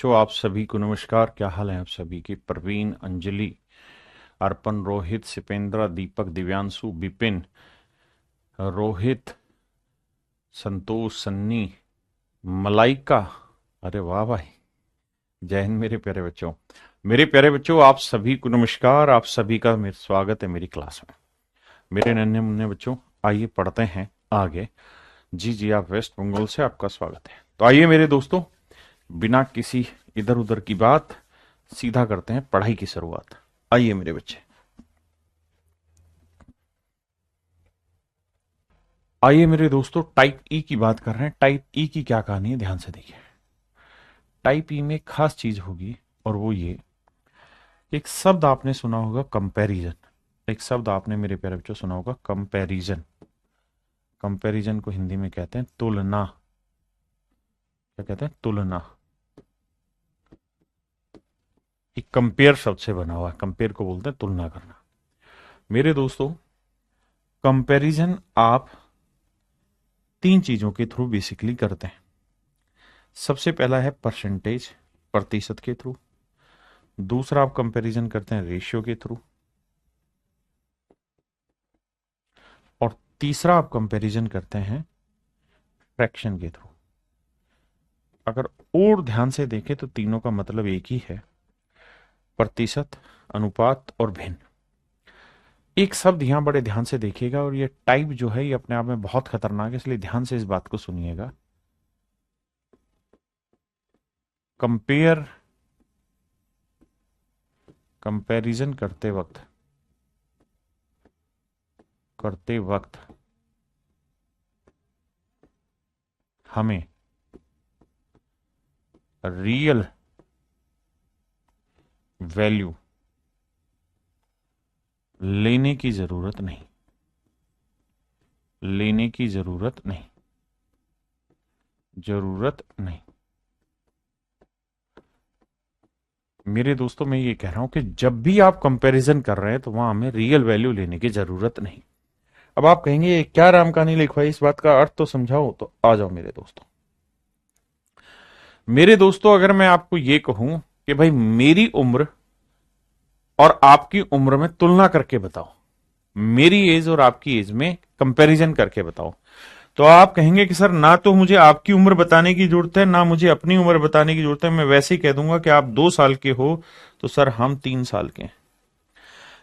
बच्चों, आप सभी को नमस्कार। क्या हाल है आप सभी की? प्रवीण, अंजलि, अर्पण, रोहित, सिपेंद्रा, दीपक, दिव्यांशु, विपिन, रोहित, संतोष, सन्नी, मलाइका। अरे वाह भाई, जय हिंद मेरे प्यारे बच्चों। मेरे प्यारे बच्चों, आप सभी को नमस्कार। आप सभी का मेरा स्वागत है मेरी क्लास में। मेरे नन्हे मुन्ने बच्चों, आइए पढ़ते हैं आगे। जी जी, आप वेस्ट बंगाल से, आपका स्वागत है। तो आइए मेरे दोस्तों, बिना किसी इधर उधर की बात सीधा करते हैं पढ़ाई की शुरुआत। आइए मेरे बच्चे, आइए मेरे दोस्तों, टाइप ई की बात कर रहे हैं। टाइप ई की क्या कहानी है, ध्यान से देखिए। टाइप ई में एक खास चीज होगी, और वो ये, एक शब्द आपने सुना होगा, कंपैरिजन। एक शब्द आपने मेरे प्यारे बच्चों सुना होगा, कंपैरिजन। कंपैरिजन को हिंदी में कहते हैं तुलना। क्या कहते हैं? तुलना। एक कंपेयर शब्द से बना हुआ है। कंपेयर को बोलते हैं तुलना करना। मेरे दोस्तों, कंपैरिजन आप तीन चीजों के थ्रू बेसिकली करते हैं। सबसे पहला है परसेंटेज, प्रतिशत के थ्रू। दूसरा आप कंपैरिजन करते हैं रेशियो के थ्रू। और तीसरा आप कंपैरिजन करते हैं फ्रैक्शन के थ्रू। अगर और ध्यान से देखें तो तीनों का मतलब एक ही है, प्रतिशत, अनुपात और भिन्न। एक शब्द यहां बड़े ध्यान से देखिएगा, और ये टाइप जो है ये अपने आप में बहुत खतरनाक है, इसलिए ध्यान से इस बात को सुनिएगा। कंपेयर, कंपैरिजन करते वक्त हमें रियल वैल्यू लेने की जरूरत नहीं। लेने की जरूरत नहीं। जरूरत नहीं। मेरे दोस्तों, मैं ये कह रहा हूं कि जब भी आप कंपैरिजन कर रहे हैं तो वहां हमें रियल वैल्यू लेने की जरूरत नहीं। अब आप कहेंगे ये क्या राम कहानी लिखवाई, इस बात का अर्थ तो समझाओ। तो आ जाओ मेरे दोस्तों। मेरे दोस्तों, अगर मैं आपको ये कहूं कि भाई मेरी उम्र और आपकी उम्र में तुलना करके बताओ, मेरी एज और आपकी एज में कंपैरिजन करके बताओ, तो आप कहेंगे कि सर ना तो मुझे आपकी उम्र बताने की जरूरत है, ना मुझे अपनी उम्र बताने की जरूरत है। मैं वैसे ही कह दूंगा कि आप 2 साल के हो, तो सर हम 3 साल के हैं।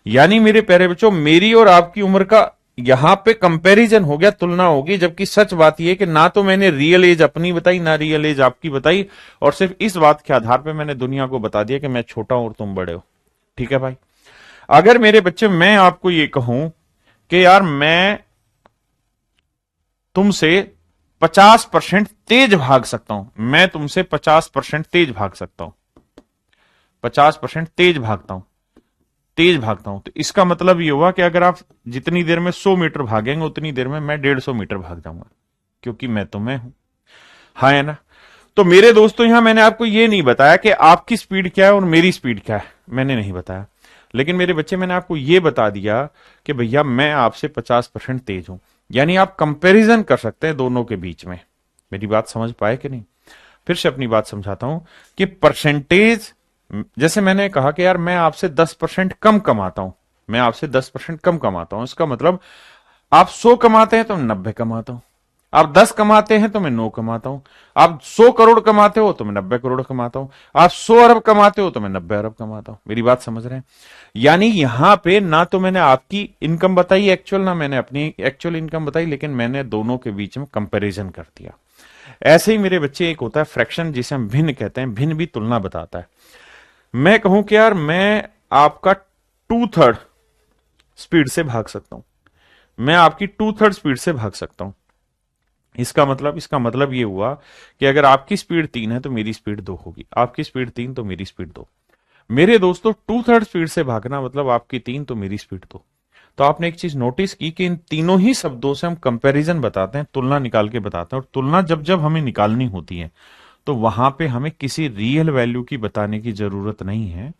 यानी मेरे प्यारे बच्चों, मेरी और आपकी उम्र का यहां पे कंपैरिजन हो गया, तुलना होगी। जबकि सच बात यह है कि ना तो मैंने रियल एज अपनी बताई, ना रियल एज आपकी बताई, और सिर्फ इस बात के आधार पे मैंने दुनिया को बता दिया कि मैं छोटा हूं और तुम बड़े हो। ठीक है भाई? अगर मेरे बच्चे मैं आपको ये कहूं कि यार मैं तुमसे 50% तेज भाग सकता हूं, मैं तुमसे 50% तेज भाग सकता हूं, 50% तेज भागता हूं, तो इसका मतलब ये हुआ कि अगर आप जितनी देर में 100 मीटर भागेंगे उतनी देर में मैं 150 मीटर भाग जाऊंगा, क्योंकि मैं तो मैं हूं। हाँ है ना? तो मेरे दोस्तों, यहां मैंने आपको ये नहीं बताया कि आपकी स्पीड क्या है और मेरी स्पीड क्या है, मैंने नहीं बताया। लेकिन मेरे बच्चे, मैंने आपको यह बता दिया कि भैया मैं आपसे 50% तेज हूं। यानी आप कंपैरिजन कर सकते हैं दोनों के बीच में। मेरी बात समझ पाए कि नहीं? फिर से अपनी बात समझाता हूं कि परसेंटेज, जैसे मैंने कहा कि यार मैं आपसे 10% कम कमाता हूं, मैं आपसे 10% कम कमाता हूं, इसका मतलब आप 100 कमाते हैं तो मैं 90 कमाता हूं, आप 10 कमाते हैं तो मैं 9 कमाता हूं, आप 100 करोड़ कमाते हो तो मैं 90 करोड़ कमाता हूं, आप 100 अरब कमाते हो तो मैं 90 अरब कमाता हूं। मेरी बात समझ रहे हैं? यानी यहां पे ना तो मैंने आपकी इनकम बताई एक्चुअल, ना मैंने अपनी एक्चुअल इनकम बताई, लेकिन मैंने दोनों के बीच में कंपैरिजन कर दिया। ऐसे ही मेरे बच्चे, एक होता है फ्रैक्शन, जिसे हम भिन्न कहते हैं। भिन्न भी तुलना बताता है। मैं कहूं कि यार मैं आपका 2/3 स्पीड से भाग सकता हूं, मैं आपकी 2/3 स्पीड से भाग सकता हूं। इसका मतलब ये हुआ कि अगर आपकी स्पीड 3 है तो मेरी स्पीड 2 होगी, आपकी स्पीड 3 तो मेरी स्पीड 2। मेरे दोस्तों, 2/3 स्पीड से भागना मतलब आपकी 3 तो मेरी स्पीड 2। तो आपने एक चीज नोटिस की कि इन तीनों ही शब्दों से हम कंपैरिजन बताते हैं, तुलना निकाल के बताते हैं। और तुलना जब जब हमें निकालनी होती है तो वहां पे हमें किसी रियल वैल्यू की बताने की जरूरत नहीं है।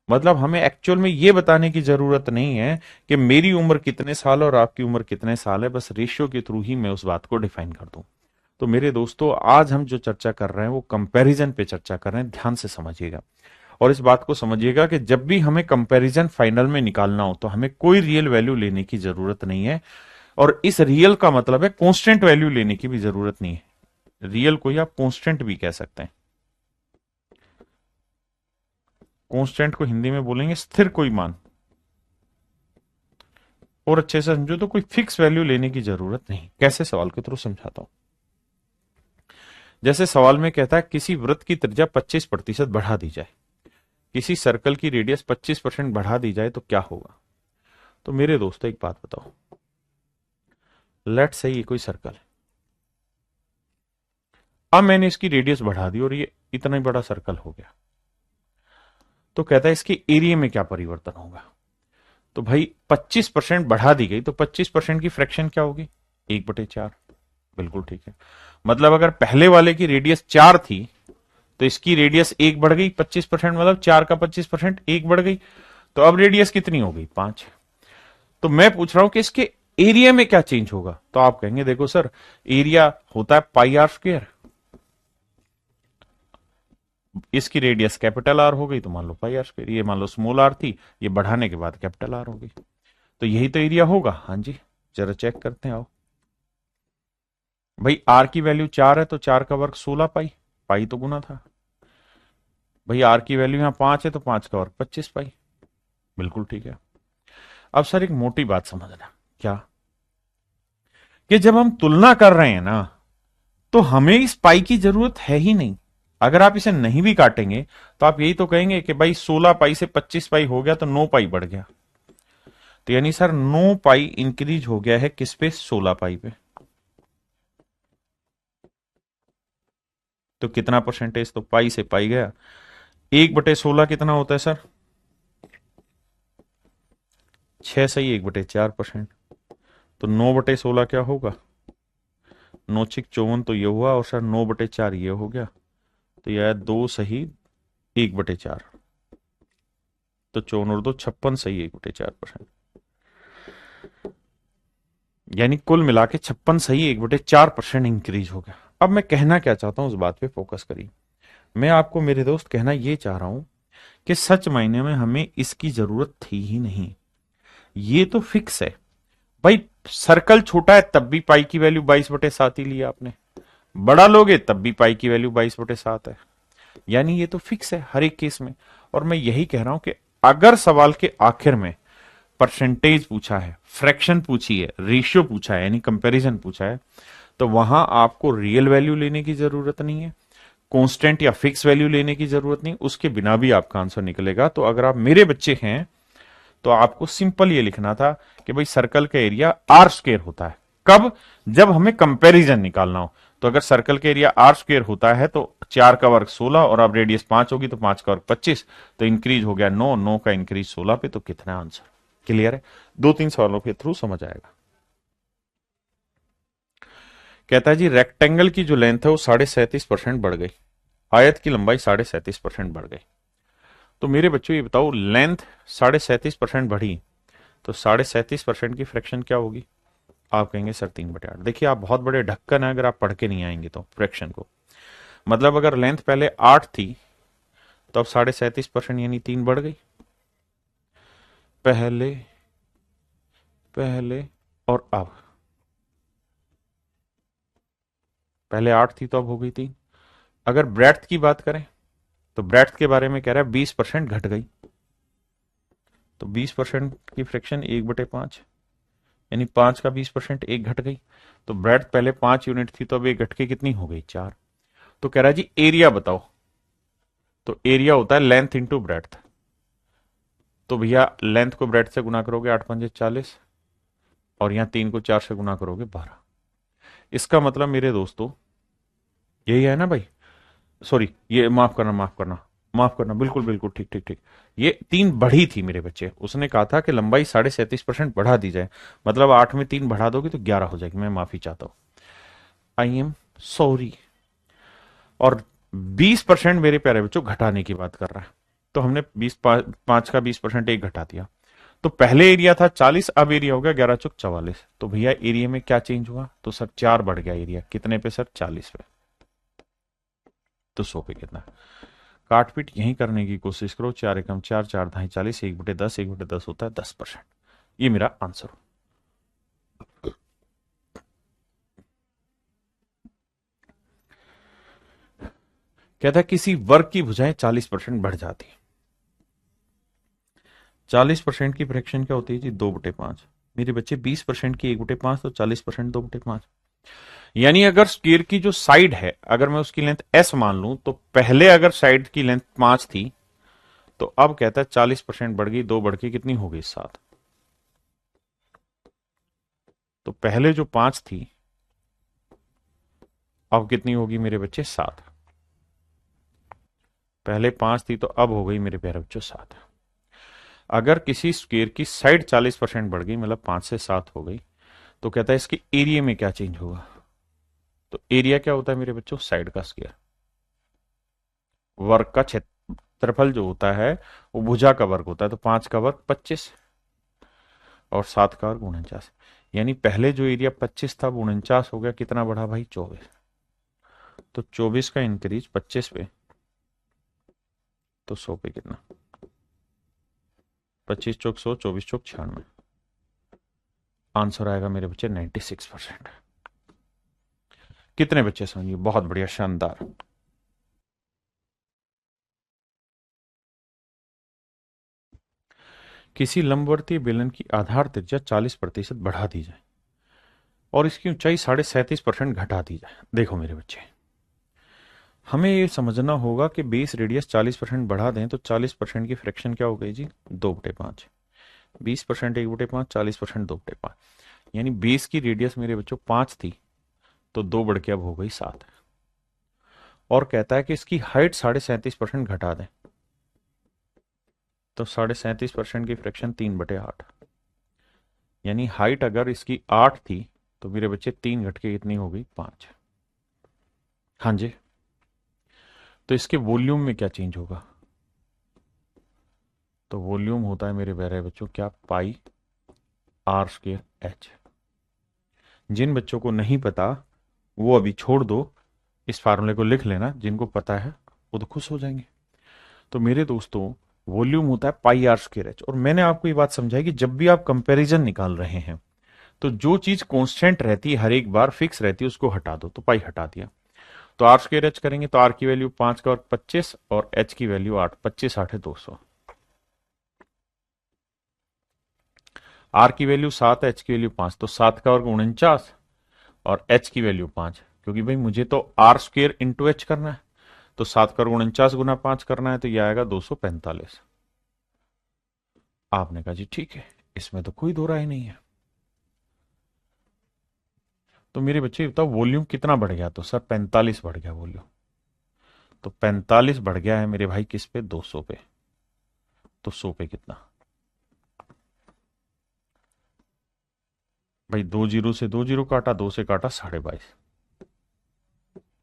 मतलब हमें एक्चुअल में ये बताने की जरूरत नहीं है कि मेरी उम्र कितने साल और आपकी उम्र कितने साल है, बस रेशियो के थ्रू ही मैं उस बात को डिफाइन कर दूं। तो मेरे दोस्तों आज हम जो चर्चा कर रहे हैं वो कंपैरिजन पे चर्चा कर रहे हैं, ध्यान से समझिएगा और इस बात को समझिएगा कि जब भी हमें कंपैरिजन फाइनल में निकालना हो तो हमें कोई रियल वैल्यू लेने की जरूरत नहीं है, और इस रियल का मतलब है कांस्टेंट वैल्यू लेने की भी जरूरत नहीं है। रियल को ही आप कांस्टेंट भी कह सकते हैं। कांस्टेंट को हिंदी में बोलेंगे स्थिर कोई मान, और अच्छे से समझो तो कोई फिक्स वैल्यू लेने की जरूरत नहीं। कैसे, सवाल के थ्रू समझाता हूं। जैसे सवाल में कहता है किसी वृत्त की त्रिज्या 25% बढ़ा दी जाए, किसी सर्कल की रेडियस 25% बढ़ा दी जाए तो क्या होगा। तो मेरे दोस्तों एक बात बताओ, लेट से ये कोई सर्कल है, अब मैंने इसकी रेडियस बढ़ा दी और ये इतना ही बड़ा सर्कल हो गया, तो कहता है इसके एरिया में क्या परिवर्तन होगा। तो भाई 25% बढ़ा दी गई तो 25% की फ्रैक्शन क्या होगी, 1/4। बिल्कुल ठीक है। मतलब अगर पहले वाले की रेडियस 4 थी तो इसकी रेडियस 1 बढ़ गई, 25% मतलब 4 का 25% 1 बढ़ गई, तो अब रेडियस कितनी हो गई, 5। तो मैं पूछ रहा हूं कि इसके एरिया में क्या चेंज होगा। तो आप कहेंगे देखो सर, एरिया होता है पाई आर स्क्वायर, इसकी रेडियस कैपिटल आर हो गई तो मान लो पाई आर स्क्वायर, ये मान लो स्मॉल आर थी, ये बढ़ाने के बाद कैपिटल आर हो गई, तो यही तो एरिया होगा। हाँ जी, जरा चेक करते हैं आओ। भाई आर की वैल्यू 4 है तो 4 का वर्ग 16 पाई, पाई तो गुना था। भाई आर की वैल्यू यहां 5 है तो 5 का वर्ग 25 पाई। बिल्कुल ठीक है। अब सर एक मोटी बात समझना, क्या कि जब हम तुलना कर रहे हैं ना तो हमें इस पाई की जरूरत है ही नहीं। अगर आप इसे नहीं भी काटेंगे तो आप यही तो कहेंगे कि भाई 16 पाई से 25 पाई हो गया तो 9 पाई बढ़ गया, तो यानी सर 9 पाई इंक्रीज हो गया है किस पे, 16 पाई पे। तो कितना परसेंटेज, तो पाई से पाई गया, 1/16 कितना होता है सर, 6 सही 1/4%। तो 9/16 क्या होगा, 9×6 = 54, तो ये हुआ, और सर 9/4 ये हो गया, तो यह 2 सही 1/4, तो 54 और 2 56 सही 1/4%। यानी कुल मिला के 56 सही 1/4% इंक्रीज हो गया। अब मैं कहना क्या चाहता हूं उस बात पे फोकस करिए। मैं आपको मेरे दोस्त कहना ये चाह रहा हूं कि सच मायने में हमें इसकी जरूरत थी ही नहीं, ये तो फिक्स है। भाई सर्कल छोटा है तब भी पाई की वैल्यू 22/7 ही लिया आपने, बड़ा लोगे तब भी पाई की वैल्यू 22/7 है, यानी ये तो फिक्स है हर एक केस में। और मैं यही कह रहा हूं कि अगर सवाल के आखिर में परसेंटेज पूछा है, फ्रैक्शन पूछी है, रेशियो पूछा है, यानी कंपैरिजन पूछा है, तो वहां आपको रियल वैल्यू लेने की जरूरत नहीं है, कांस्टेंट या फिक्स वैल्यू लेने की जरूरत नहीं, उसके बिना भी आपका आंसर निकलेगा। तो अगर आप मेरे बच्चे हैं तो आपको सिंपल ये लिखना था कि भाई सर्कल का एरिया आर स्क्वायर होता है, कब, जब हमें कंपैरिजन निकालना हो। तो अगर सर्कल का एरिया आर स्क्वायर होता है तो 4 का वर्ग 16 और अब रेडियस 5 होगी तो 5 का वर्ग 25, तो इंक्रीज हो गया 9, 9 का इंक्रीज 16 पे, तो कितना आंसर। क्लियर है, 2-3 सवालों के थ्रू समझ आएगा। कहता है जी रेक्टेंगल की जो लेंथ है वो 37.5% बढ़ गई, आयत की लंबाई 37.5% बढ़ गई। तो मेरे बच्चों ये बताओ, लेंथ 37.5% बढ़ी तो 37.5% की फ्रैक्शन क्या होगी। आप कहेंगे सर 3/8। देखिए आप बहुत बड़े ढक्कन है अगर आप पढ़ के नहीं आएंगे तो फ्रैक्शन को। मतलब अगर लेंथ पहले 8 थी तो अब 37.5% यानी 3 बढ़ गई, पहले पहले और अब। पहले 8 थी तो अब हो गई 3। अगर ब्रेड्थ की बात करें तो ब्रेड्थ के बारे में कह रहा है 20% घट गई, तो 20% की फ्रैक्शन 1/5, यानी 5 का 20% 1 घट गई। तो ब्रेड्थ पहले 5 यूनिट थी तो अब 1 घट के कितनी हो गई, 4। तो कह रहा है जी एरिया बताओ, तो एरिया होता है लेंथ इंटू ब्रेड्थ। तो भैया लेंथ को ब्रेड्थ से गुना करोगे 8×5 = 40, और यहां 3 को 4 से गुना करोगे 12। इसका मतलब मेरे दोस्तों यही है ना भाई, सॉरी ये माफ करना माफ करना माफ करना, बिल्कुल बिल्कुल ठीक ठीक ठीक, ये 3 बढ़ी थी मेरे बच्चे। उसने कहा था कि लंबाई 37.5% बढ़ा दी जाए, मतलब 8 में 3 बढ़ा दोगे तो 11 हो जाएगी। मैं माफी चाहता हूं, आई एम सॉरी। और 20% मेरे प्यारे बच्चों घटाने की बात कर रहा है, तो हमने 5 का 20% एक घटा दिया, तो पहले एरिया था 40, अब एरिया हो गया 11 चौक 44। तो भैया एरिया में क्या चेंज हुआ? तो सर 4 बढ़ गया एरिया। कितने पे सर? 40 पे। तो 100 पे कितना? काटपीट यहीं करने की कोशिश करो। 4 एकम 4, 4 ढाई 40, 1/10, 1/10 होता है 10%। ये मेरा आंसर हो। कहता है किसी वर्ग की भुजाएं 40% बढ़ जाती है। 40% की फ्रैक्शन क्या होती है जी? 2/5। मेरे बच्चे 20% की 1/5, तो 40% 2/5। यानी अगर स्क्वायर की जो साइड है, अगर मैं उसकी लेंथ s मान लूं, तो पहले अगर साइड की लेंथ 5 थी, तो अब कहता है 40% बढ़ गई, 2 बढ़ के कितनी हो गई? 7। तो पहले जो 5 थी, अब कितनी होगी मेरे बच्चे? 7। पहले 5 थी तो अब हो गई मेरे प्यारे बच्चों 7। अगर किसी स्क्वायर की साइड 40% बढ़ गई, मतलब 5 से 7 हो गई, तो कहता है इसके एरिया में क्या चेंज होगा? तो एरिया क्या होता है मेरे बच्चों? साइड का स्क्वायर। वर्ग का क्षेत्रफल जो होता है वो भुजा का वर्ग होता है। तो 5 का वर्ग 25 और 7 का वर्ग 49। यानी पहले जो एरिया 25 था वो 49 हो गया। कितना बढ़ा भाई? 24। तो 24 का इंक्रीज 25 पे, तो 100 पे कितना? 25 चौक 100, 24 चौक 96। आंसर आएगा मेरे बच्चे 96%। कितने बच्चे समझिए? बहुत बढ़िया, शानदार। किसी लंबवर्तीय बेलन की आधार त्रिज्या 40% बढ़ा दी जाए और इसकी ऊंचाई 37.5% घटा दी जाए। देखो मेरे बच्चे, हमें ये समझना होगा कि बेस रेडियस 40% बढ़ा दें तो 40% की फ्रैक्शन क्या हो गई जी? 2/5। 20% 1/5, 40% 2/5। यानी बेस की रेडियस मेरे बच्चों 5 थी, तो 2 बढ़ के अब हो गई 7। और कहता है कि इसकी हाइट 37.5% घटा दें, तो 37.5% की फ्रैक्शन 3/8। यानी हाइट अगर इसकी 8 थी, तो मेरे बच्चे 3 घट के कितनी हो गई? 5। हाँ जी। तो इसके वॉल्यूम में क्या चेंज होगा? तो वॉल्यूम होता है मेरे प्यारे बच्चों क्या? पाई आर स्क्वायर एच। जिन बच्चों को नहीं पता वो अभी छोड़ दो, इस फार्मूले को लिख लेना। जिनको पता है वो तो खुश हो जाएंगे। तो मेरे दोस्तों, वॉल्यूम होता है पाई आर स्क्वायर एच। और मैंने आपको ये बात समझाई कि जब भी आप कंपैरिजन निकाल रहे हैं, तो जो चीज कांस्टेंट रहती है, हर एक बार फिक्स रहती है, उसको हटा दो। तो पाई हटा दिया, तो आर स्क्वायर एच करेंगे तो आर की वैल्यू 5 का वर्ग 25 और एच की वैल्यू 8। 25 8 है 200। आर की वैल्यू 7 है, एच की वैल्यू 5, तो 7 का वर्ग 49 और एच की वैल्यू 5। क्योंकि भाई मुझे तो आर स्क्वायर इंटू एच करना है, तो 7 का वर्ग 49 गुना 5 करना है, तो यह आएगा 245। आपने कहा जी ठीक है, इसमें तो कोई दो राय नहीं है। तो मेरे बच्चे बताओ वॉल्यूम कितना बढ़ गया? तो सर 45 बढ़ गया वॉल्यूम। तो 45 बढ़ गया है मेरे भाई किस पे? 200 पे। तो 100 पे कितना भाई? 2 जीरो से 2 जीरो काटा, 2 से काटा 22.5।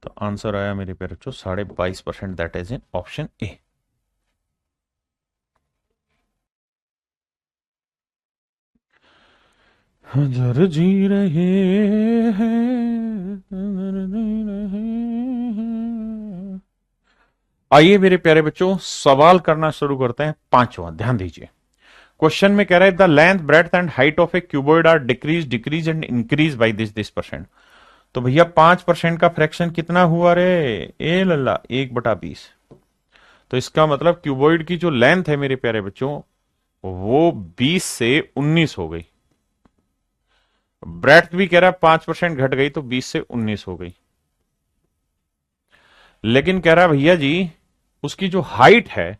तो आंसर आया मेरे प्यारे बच्चों 22.5%। That is in option A. हजार जी रहे हैं। आइए मेरे प्यारे बच्चों, सवाल करना शुरू करते हैं। पांचवा, ध्यान दीजिए। क्वेश्चन में कह रहा है the length breadth and height of a cuboid are decrease decrease and increase by this percent. तो भैया 5% का फ्रैक्शन कितना हुआ रे? ए लल्ला 1/20। तो इसका मतलब क्यूबॉइड की जो लेंथ है मेरे प्यारे बच्चों, वो 20 से 19 हो गई। ब्रेड्थ भी कह रहा है 5% घट गई, तो 20 से 19 हो गई। लेकिन कह रहा है भैया जी उसकी जो हाइट है,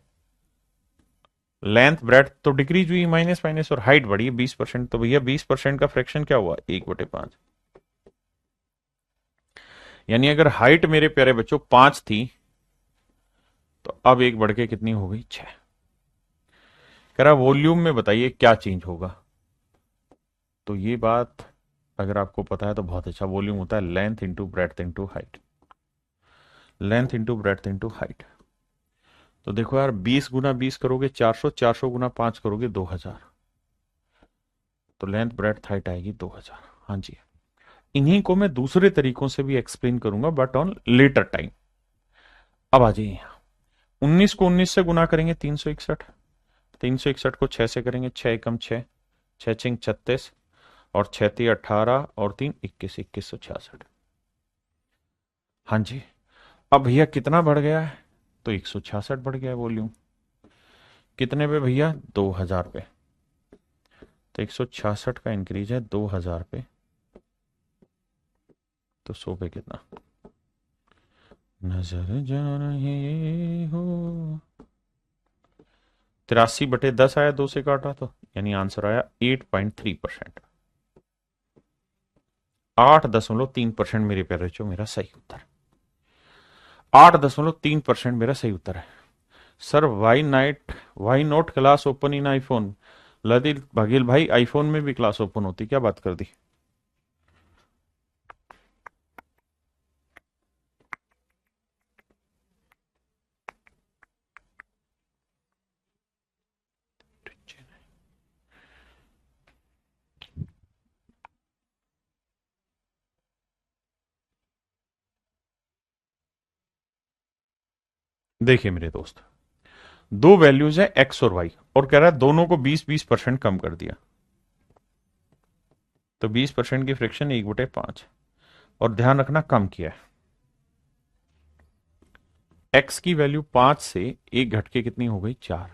लेंथ ब्रेड्थ तो डिक्रीज हुई, माइनस माइनस, और हाइट बढ़ी 20%। तो भैया 20% का फ्रैक्शन क्या हुआ? 1/5। यानी अगर हाइट मेरे प्यारे बच्चों 5 थी, तो अब एक बढ़ के कितनी हो गई? 6। कह रहा वॉल्यूम में बताइए क्या चेंज होगा? तो ये बात अगर आपको पता है तो बहुत अच्छा। वॉल्यूम होता है length into breadth into height. Length into breadth into height. तो देखो यार, 20 गुना 20 करोगे 400, 400 गुना 5 करोगे 2000। तो लेंथ ब्रेड्थ हाइट आएगी 2000। हाँ जी, इन्हीं को मैं दूसरे तरीकों से भी एक्सप्लेन करूंगा बट ऑन लेटर टाइम। अब आ जाइए यहाँ, 19 को 19 से गुना करेंगे 361, 361 को 6 से करेंगे, 6 एकम 6, 6 छिंग 36, और 6 ती 18 और 3 21, 2166। हाँ जी, अब भैया कितना बढ़ गया है? तो 166 बढ़ गया है वॉल्यूम। कितने पे भैया? 2000 पे। तो 166 का इंक्रीज है 2000 पे, तो 100 पे कितना? नजर जा रहे हो 83/10 आया, 2 से काटा तो, यानी आंसर आया 8.3%। 8.3% मेरे प्यारे बच्चों मेरा सही उत्तर। 8.3% मेरा सही उत्तर है। Sir why not class open in iPhone? Lalit Baghel भाई, आईफोन में भी क्लास ओपन होती, क्या बात कर दी? देखिए मेरे दोस्त, दो वैल्यूज है एक्स और वाई, और कह रहा है दोनों को 20-20% कम कर दिया, तो 20% की फ्रिक्शन 1/5, और ध्यान रखना कम किया है। एक्स की वैल्यू 5 से एक घट के कितनी हो गई? 4।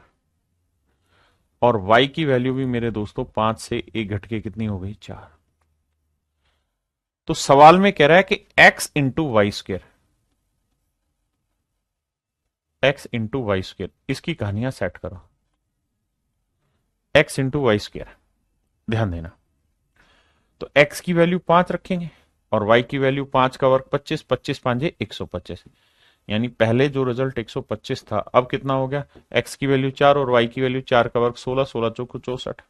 और वाई की वैल्यू भी मेरे दोस्तों 5 से एक घट के कितनी हो गई? 4। तो सवाल में कह रहा है कि x into y square, x into y square, इसकी कहानियां सेट करो। एक्स इंटू वाई स्क्र, ध्यान देना। तो एक्स की वैल्यू 5 रखेंगे, और वाई की वैल्यू 5 का वर्ग 25, 25 पांजे 125, यानी पहले जो रिजल्ट 125 था, अब कितना हो गया? एक्स की वैल्यू 4 और वाई की वैल्यू 4 का वर्ग 16, 16 चौको 64।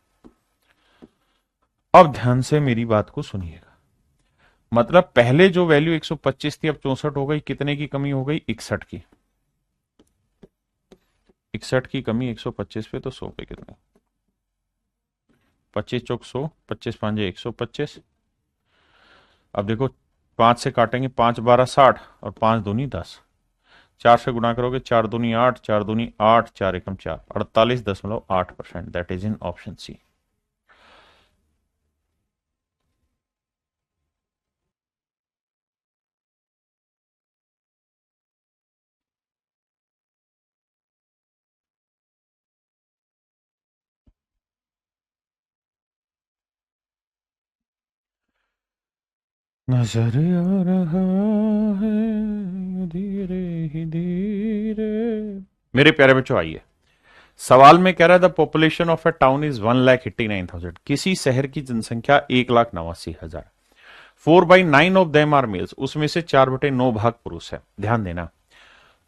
अब ध्यान से मेरी बात को सुनिएगा, मतलब पहले जो वैल्यू 125 थी अब 64 हो गई, कितने की कमी हो गई? 61 की। 61 की कमी 125 पे, तो 100 पे कितने? 25 चौक 100, 25 पांजे 125। अब देखो, 5 से काटेंगे, 5 12 60, और 5 दूनी 10, 4 से गुणा करोगे, 4 दूनी 8, 4 दूनी 8, 4 एकम 4, 48.8%। That is in option C. नजर आ रहा है धीरे ही धीरे। मेरे प्यारे बच्चों आइए, सवाल में कह रहा है the population of A town is 1,89,000। किसी शहर की जनसंख्या 1,89,000। 4/9 ऑफ देम आर मेल्स, उसमें से 4/9 भाग पुरुष है। ध्यान देना,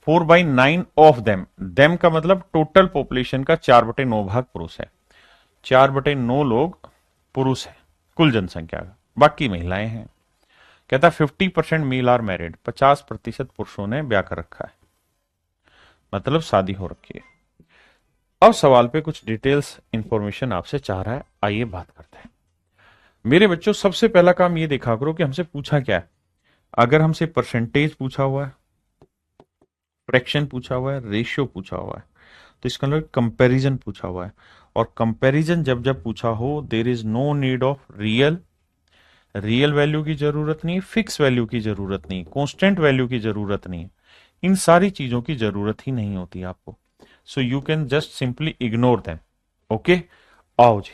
4/9 ऑफ देम, देम का मतलब टोटल पॉपुलेशन का 4/9 भाग पुरुष है। 4/9 लोग पुरुष है कुल जनसंख्या का, बाकी महिलाएं हैं। कहता 50% मेल आर मैरिड, 50% पुरुषों ने ब्याह कर रखा है, मतलब शादी हो रखी है। अब सवाल पे कुछ डिटेल्स इंफॉर्मेशन आपसे चाह रहा है, आइए बात करते हैं। मेरे बच्चों सबसे पहला काम ये देखा करो कि हमसे पूछा क्या है। अगर हमसे परसेंटेज पूछा हुआ है, फ्रैक्शन पूछा हुआ है, रेशियो पूछा हुआ है, तो इसका मतलब कंपैरिजन पूछा हुआ है। और कंपैरिजन जब जब पूछा हो, there is no need of real, real value की जरूरत नहीं, फिक्स वैल्यू की जरूरत नहीं, कांस्टेंट वैल्यू की जरूरत नहीं, इन सारी चीजों की जरूरत ही नहीं होती आपको। So you can just simply ignore them. Okay, आओ जी,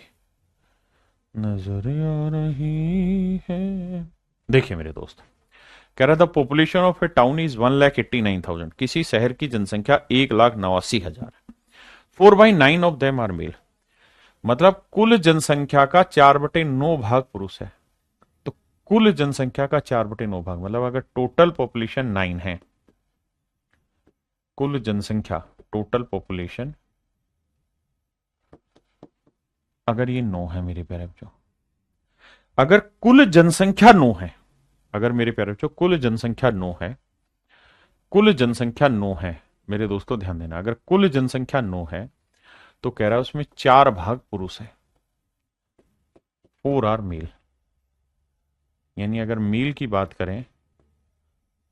नजर आ रही है। देखिए मेरे दोस्त, कह रहा था population of A town is 1,89,000। किसी शहर की जनसंख्या 1,89,000 है। 4/9 ऑफ देम आर मेल, मतलब कुल जनसंख्या का 4/9 भाग पुरुष है। तो कुल जनसंख्या का 4/9 भाग, मतलब अगर टोटल पॉपुलेशन 9 है, कुल जनसंख्या टोटल पॉपुलेशन अगर ये 9 है मेरे प्यारे बच्चों, अगर कुल जनसंख्या 9 है, अगर मेरे प्यारे बच्चों कुल जनसंख्या 9 है, कुल जनसंख्या 9 है, मेरे दोस्तों ध्यान देना, अगर कुल जनसंख्या 9 है तो कह रहा है उसमें 4 भाग पुरुष है। 4 आर मेल, यानी अगर मेल की बात करें,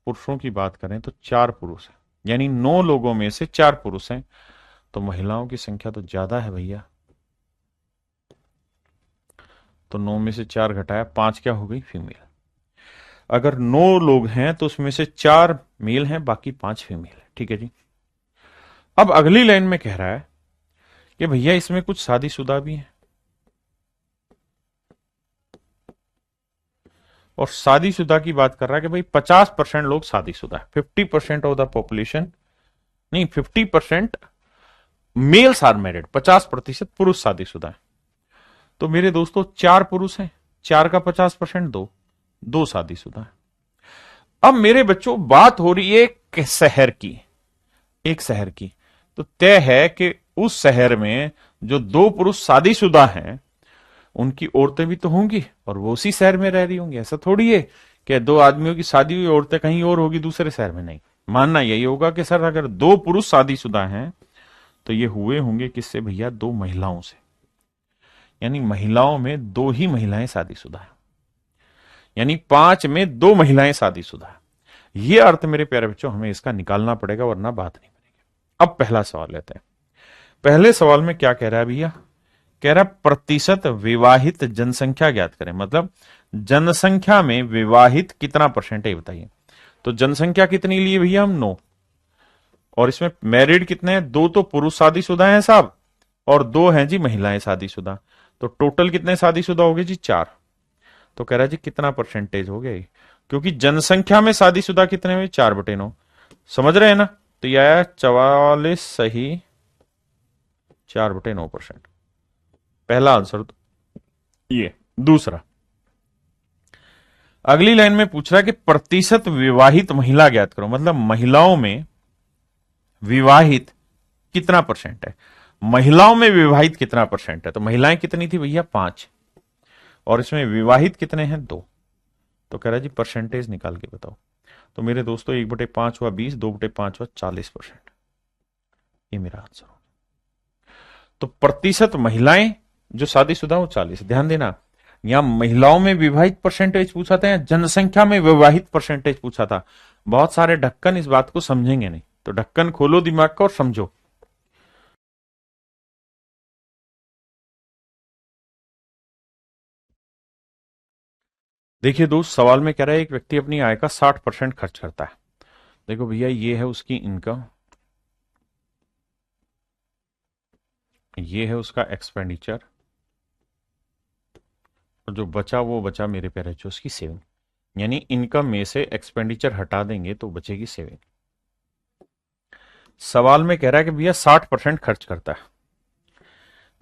पुरुषों की बात करें तो 4 पुरुष हैं, यानी 9 लोगों में से 4 पुरुष हैं, तो महिलाओं की संख्या तो ज्यादा है भैया। तो 9 में से 4 घटाया 5, क्या हो गई? फीमेल। अगर 9 लोग हैं तो उसमें से 4 मेल हैं, बाकी 5 फीमेल है। ठीक है जी। अब अगली लाइन में कह रहा है कि भैया इसमें कुछ शादीशुदा भी हैं, और शादीशुदा की बात कर रहा है कि भाई 50% लोग शादीशुदा है, 50% ऑफ द पॉपुलेशन, नहीं 50% मेल्स आर मैरिड, 50% पुरुष शादीशुदा है। तो मेरे दोस्तों 4 पुरुष हैं, 4 का 50% 2 शादीशुदा है। अब मेरे बच्चों बात हो रही है एक शहर की, एक शहर की, तो तय है कि उस शहर में जो 2 पुरुष शादीशुदा हैं उनकी औरतें भी तो होंगी और वो उसी शहर में रह रही होंगी। ऐसा थोड़ी है कि 2 आदमियों की शादी हुई, औरतें कहीं और होगी दूसरे शहर में। नहीं, मानना यही होगा कि सर अगर 2 पुरुष शादीशुदा हैं तो ये हुए होंगे किससे भैया? 2 महिलाओं से, यानी महिलाओं में 2 ही महिलाएं शादीशुदा है, यानी 5 में 2 महिलाएं शादीशुदा है। ये अर्थ मेरे प्यारे बच्चों हमें इसका निकालना पड़ेगा, वरना बात नहीं बनेगी। अब पहला सवाल लेते हैं। पहले सवाल में क्या कह रहा है भैया? कह रहा प्रतिशत विवाहित जनसंख्या ज्ञात करें, मतलब जनसंख्या में विवाहित कितना परसेंट है बताइए। तो जनसंख्या कितनी ली भैया? हम 9, और इसमें मैरिड कितने हैं? 2 तो पुरुष शादीशुदा हैं साहब, और 2 हैं जी महिलाएं शादीशुदा। तो टोटल कितने शादीशुदा हो गए जी? 4। तो कह रहा है जी कितना परसेंटेज हो गया ये? क्योंकि जनसंख्या में शादीशुदा कितने हुए? 4/9। समझ रहे हैं ना? तो यह आया 44 सही 4/9%। पहला आंसर तो ये। दूसरा, अगली लाइन में पूछ रहा है कि प्रतिशत विवाहित महिला ज्ञात करो, मतलब महिलाओं में विवाहित कितना परसेंट है, महिलाओं में विवाहित कितना परसेंट है। तो महिलाएं कितनी थी भैया? 5, और इसमें विवाहित कितने हैं? 2। तो कह रहा है जी परसेंटेज निकाल के बताओ। तो मेरे दोस्तों 1/5 हुआ 20, 2/5 हुआ 40%। ये मेरा आंसर हो। तो प्रतिशत महिलाएं जो शादीशुदा हो 40। ध्यान देना, यहां महिलाओं में विवाहित परसेंटेज पूछा था या जनसंख्या में विवाहित परसेंटेज पूछा था। बहुत सारे ढक्कन इस बात को समझेंगे नहीं, तो ढक्कन खोलो दिमाग का और समझो। देखिए दोस्त, सवाल में कह रहा है एक व्यक्ति अपनी आय का 60% खर्च करता है। देखो भैया, ये है उसकी इनकम, ये है उसका एक्सपेंडिचर, और जो बचा वो बचा मेरे प्यारे बच्चों उसकी सेविंग। यानी इनकम में से एक्सपेंडिचर हटा देंगे तो बचेगी सेविंग। सवाल में कह रहा है कि भैया 60% खर्च करता है,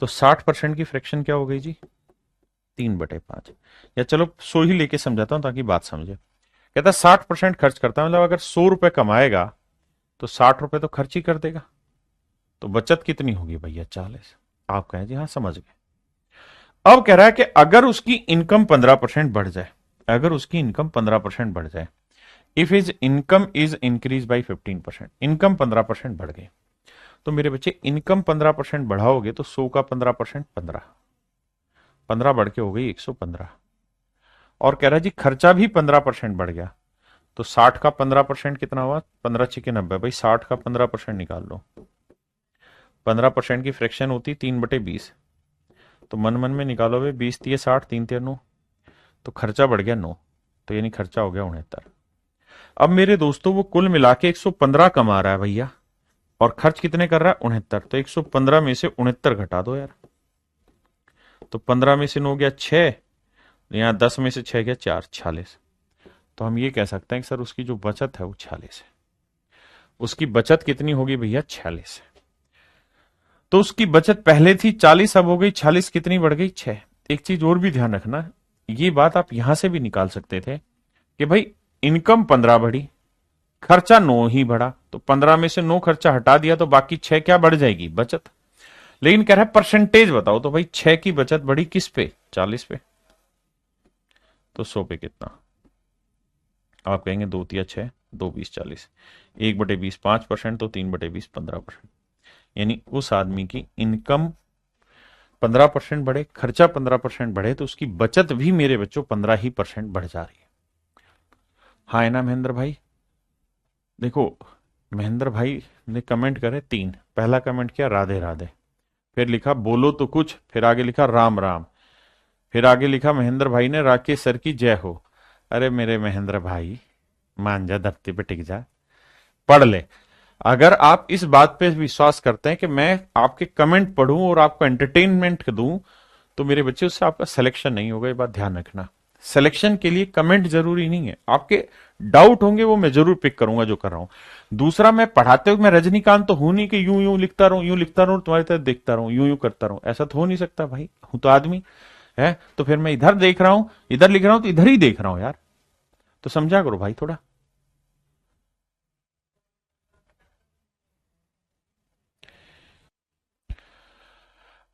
तो 60% की फ्रैक्शन क्या हो गई जी? 3/5। या चलो 100 ही लेके समझाता हूं ताकि बात समझे। कहता है 60% खर्च करता है, मतलब अगर 100 रुपए कमाएगा तो 60 रुपए तो खर्च ही कर देगा, तो बचत कितनी होगी भैया? 40। आप कहें जी हाँ समझ गए। अब कह रहा है कि अगर उसकी इनकम 15% बढ़ जाए, अगर उसकी इनकम 15% बढ़ जाए, if his income is increase by 15%, income 15% बढ़ गई, तो मेरे बच्चे इनकम 15% बढ़ाओगे तो 100 का 15% 15, 15 बढ़ के हो गई 115। और कह रहा है जी खर्चा भी 15% बढ़ गया, तो 60 का 15% कितना हुआ? 15×6 90। भाई 60 का 15% निकाल लो। 15% की फ्रैक्शन होती 3/20, तो मन मन में निकालो भाई, 20×3 60, 3×3 9, तो खर्चा बढ़ गया 9, तो यानी खर्चा हो गया 69। अब मेरे दोस्तों वो कुल मिला के 115 कमा रहा है भैया, और खर्च कितने कर रहा है? 69। तो 115 में से 69 घटा दो यार, तो 15 में से 9 गया 6, यहां 10 में से 6 गया 4, 46। तो हम ये कह सकते हैं कि सर उसकी जो बचत है वो 46 है। उसकी बचत कितनी होगी भैया? 46 है। तो उसकी बचत पहले थी 40, अब हो गई 46, कितनी बढ़ गई? 6। एक चीज और भी ध्यान रखना, ये बात आप यहां से भी निकाल सकते थे कि भाई इनकम 15 बढ़ी, खर्चा 9 ही बढ़ा, तो 15 में से 9 खर्चा हटा दिया तो बाकी 6 क्या बढ़ जाएगी? बचत। लेकिन कह रहा है परसेंटेज बताओ, तो भाई 6 की बचत बढ़ी किस पे? 40 पे। तो 100 पे कितना? आप कहेंगे 2×6 2 20 40, 1/20 5%, तो 3/20 15%। यानी उस आदमी की इनकम 15% बढ़े, खर्चा 15% बढ़े, तो उसकी बचत भी मेरे बच्चों 15% बढ़ जा रही है। हाँ है ना महेंद्र भाई? देखो, महेंद्र भाई ने कमेंट करे 3। पहला कमेंट किया राधे राधे, फिर लिखा बोलो तो कुछ, फिर आगे लिखा राम राम, फिर आगे लिखा महेंद्र भाई ने राकेश सर की जय हो। अरे मेरे महेंद्र भाई, मान जा, धरती पे टिक जा, पढ़ ले। अगर आप इस बात पे विश्वास करते हैं कि मैं आपके कमेंट पढ़ूं और आपको एंटरटेनमेंट दूं, तो मेरे बच्चे उससे आपका सिलेक्शन नहीं होगा। ये बात ध्यान रखना। सिलेक्शन के लिए कमेंट जरूरी नहीं है। आपके डाउट होंगे वो मैं जरूर पिक करूंगा जो कर रहा हूं। दूसरा, मैं पढ़ाते हुए मैं रजनीकांत तो हूं नहीं कि यूं यूं लिखता रहूं, यूं लिखता रहूं, तुम्हारी तरह देखता रहूं, यूं यूं करता रहूं। ऐसा तो हो नहीं सकता भाई, हूं तो आदमी है। तो फिर मैं इधर देख रहा हूं, इधर लिख रहा हूं, तो इधर ही देख रहा हूं यार। तो समझा करो भाई थोड़ा।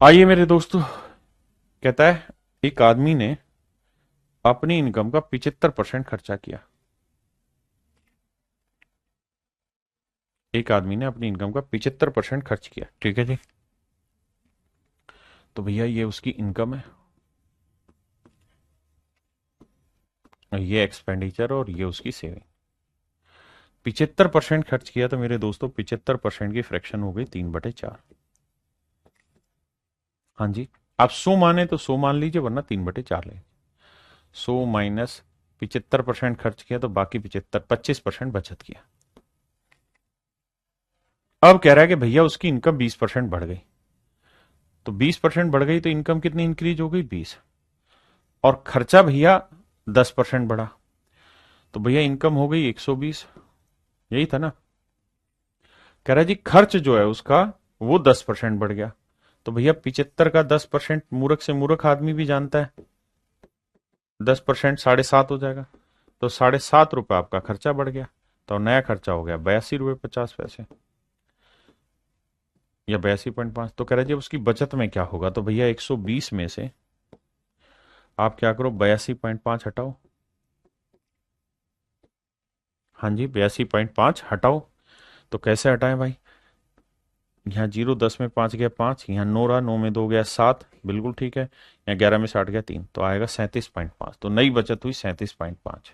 आइए मेरे दोस्तों, कहता है एक आदमी ने अपनी इनकम का 75% खर्चा किया। एक आदमी ने अपनी इनकम का 75% खर्च किया, ठीक है जी। तो भैया ये उसकी इनकम है, ये एक्सपेंडिचर, और ये उसकी सेविंग। 75% खर्च किया तो मेरे दोस्तों 75% की फ्रैक्शन हो गई 3/4। हाँ जी, आप 100 माने तो 100 मान लीजिए, वरना 3/4 ले। 100 माइनस 75% खर्च किया तो बाकी 25% बचत किया। अब कह रहा है कि भैया उसकी इनकम 20% बढ़ गई। तो 20% बढ़ गई तो इनकम कितनी इंक्रीज हो गई? 20। और खर्चा भैया 10% बढ़ा, तो भैया इनकम हो गई 120। यही था ना? कह रहा है जी खर्च जो है उसका वो 10% बढ़ गया। तो भैया 75 का 10%, मूर्ख से मूर्ख आदमी भी जानता है 10% 7.5 हो जाएगा। तो 7.5 रुपए आपका खर्चा बढ़ गया। तो नया खर्चा हो गया 82 रुपए 50 पैसे, या 82.5। तो कह रहा है जी उसकी बचत में क्या होगा? तो भैया 120 में से आप क्या करो, 82.5 हटाओ। हाँ जी, 82.5 हटाओ। तो कैसे हटाएं भाई? यहाँ 0, 10 में 5 गया 5, यहाँ 9 रहा, 9 में 2 गया 7, बिल्कुल ठीक है। यहाँ 11 में 60 गया 3, तो आएगा 37.5। तो नई बचत हुई 37.5।